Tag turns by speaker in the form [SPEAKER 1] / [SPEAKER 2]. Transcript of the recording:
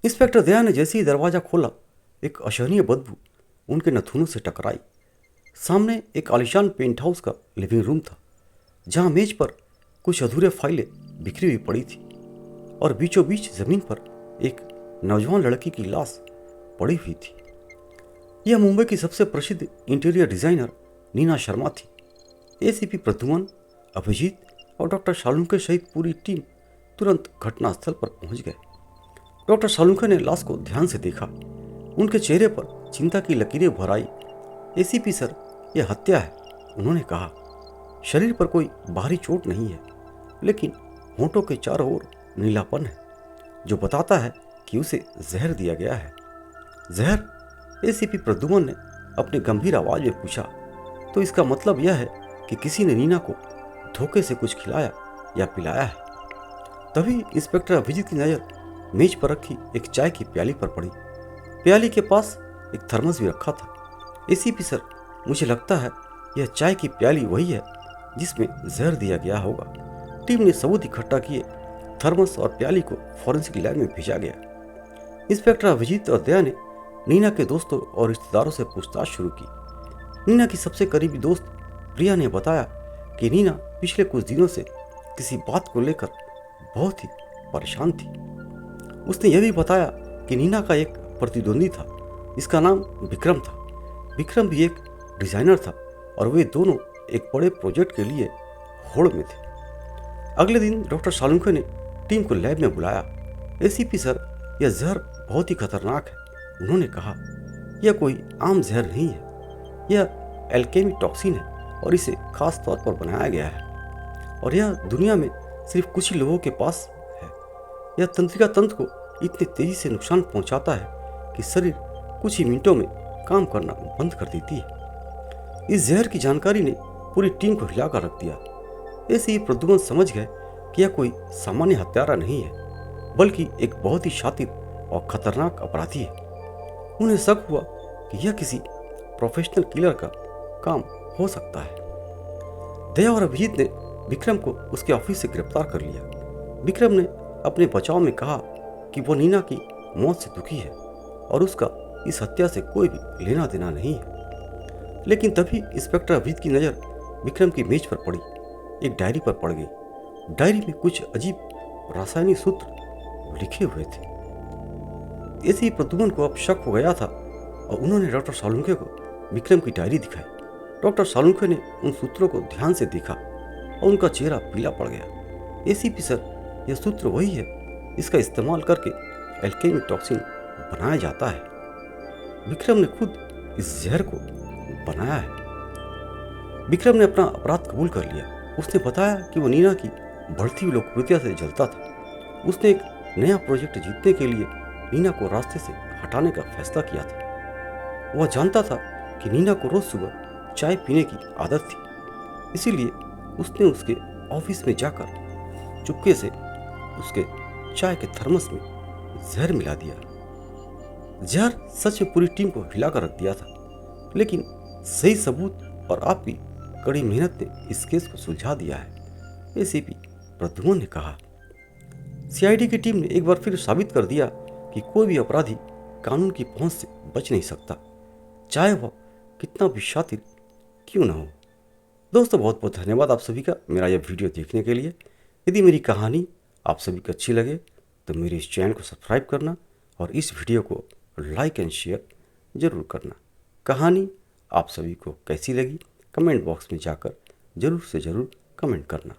[SPEAKER 1] Inspector दया ने जैसे ही दरवाज़ा खोला, एक असहनीय बदबू उनके नथुनों से टकराई। सामने एक आलीशान पेंट हाउस का लिविंग रूम था, जहां मेज पर कुछ अधूरे फाइलें बिखरी हुई पड़ी थी और बीचों बीच जमीन पर एक नौजवान लड़की की लाश पड़ी हुई थी। यह मुंबई की सबसे प्रसिद्ध इंटीरियर डिजाइनर नीना शर्मा थी। एसीपी प्रद्युमन, अभिजीत और डॉक्टर शालुंके सहित पूरी टीम तुरंत घटनास्थल पर पहुंच गए। डॉक्टर शालुंके ने लाश को ध्यान से देखा। उनके चेहरे पर चिंता की लकीरें भर आई। एसीपी सर, यह हत्या है, उन्होंने कहा। शरीर पर कोई बाहरी चोट नहीं है, लेकिन होंठों के चारों ओर नीलापन है, जो बताता है कि उसे जहर दिया गया है। जहर? एसीपी प्रद्युमन ने अपनी गंभीर आवाज में पूछा। तो इसका मतलब यह है कि किसी ने नीना को धोखे से कुछ खिलाया या पिलाया है। तभी इंस्पेक्टर अभिजीत की नजर मेज पर रखी एक चाय की प्याली पर पड़ी। प्याली के पास एक थर्मस भी रखा था। एसीपी सर, मुझे लगता है यह चाय की प्याली वही है जिसमें जहर दिया गया होगा। टीम ने सबूत इकट्ठा किए। थर्मस और प्याली को फॉरेंसिक लैब में भेजा गया। इंस्पेक्टर अभिजीत और दया ने नीना के दोस्तों और रिश्तेदारों से पूछताछ शुरू की। नीना की सबसे करीबी दोस्त प्रिया ने बताया कि नीना पिछले कुछ दिनों से किसी बात को लेकर बहुत ही परेशान थी। उसने यह भी बताया कि नीना का एक प्रतिद्वंदी था, जिसका नाम विक्रम था। विक्रम भी एक डिजाइनर था और वे दोनों एक बड़े प्रोजेक्ट के लिए होड़ में थे। अगले दिन डॉक्टर शालुंके ने टीम को लैब में बुलाया। एसीपी सर, यह जहर बहुत ही खतरनाक है, उन्होंने कहा। यह कोई आम जहर नहीं है, यह एल्केमी टॉक्सिन है और इसे खास तौर पर बनाया गया है, और यह दुनिया में सिर्फ कुछ ही लोगों के पास है। यह तंत्रिका तंत्र को इतनी तेजी से नुकसान पहुंचाता है कि शरीर कुछ ही मिनटों में काम करना बंद कर देती है। इस जहर की जानकारी ने पूरी टीम को हिलाकर रख दिया। ऐसे ही प्रद्युमन समझ गए कि यह कोई सामान्य हत्यारा नहीं है, बल्कि एक बहुत ही शातिर और खतरनाक अपराधी है। उन्हें शक हुआ कि यह किसी प्रोफेशनल किलर का काम हो सकता है। दया और अभिजीत ने विक्रम को उसके ऑफिस से गिरफ्तार कर लिया। विक्रम ने अपने बचाव में कहा कि वो नीना की मौत से दुखी है और उसका इस हत्या से कोई भी लेना देना नहीं है। लेकिन तभी इंस्पेक्टर अभिजीत की नज़र विक्रम की मेज पर पड़ी। एक डायरी पर पड़ गई। डायरी में कुछ अजीब रासायनिक सूत्र लिखे हुए थे। ऐसे ही प्रद्युमन को अब शक हो गया था और उन्होंने डॉक्टर शालुंके को विक्रम की डायरी दिखाई। डॉक्टर शालुंके ने उन सूत्रों को ध्यान से देखा और उनका चेहरा पीला पड़ गया। एसीपी सर, यह सूत्र वही है, इसका इस्तेमाल करके एल्केमी टॉक्सिन बनाया जाता है। विक्रम ने खुद इस जहर को बनाया है। विक्रम ने अपना अपराध कबूल कर लिया। उसने बताया कि वो नीना की बढ़ती हुई लोकप्रियता से जलता था। उसने एक नया प्रोजेक्ट जीतने के लिए नीना को रास्ते से हटाने का फैसला किया था। वह जानता था कि नीना को रोज सुबह चाय पीने की आदत थी, इसीलिए उसने उसके ऑफिस में जाकर चुपके से उसके चाय के थर्मस में जहर मिला दिया। जहर सच में पूरी टीम को हिलाकर रख दिया था, लेकिन सही सबूत और आपकी कड़ी मेहनत ने इस केस को सुलझा दिया है, एसीपी प्रद्युमन ने कहा। सीआईडी की टीम ने एक बार फिर साबित कर दिया कि कोई भी अपराधी कानून की पहुंच से बच नहीं सकता, चाहे वह कितना भी शातिर क्यों न हो। दोस्तों, बहुत बहुत धन्यवाद आप सभी का मेरा यह वीडियो देखने के लिए। यदि मेरी कहानी आप सभी को अच्छी लगे तो मेरे इस चैनल को सब्सक्राइब करना और इस वीडियो को लाइक एंड शेयर जरूर करना। कहानी आप सभी को कैसी लगी कमेंट बॉक्स में जाकर जरूर से जरूर कमेंट करना।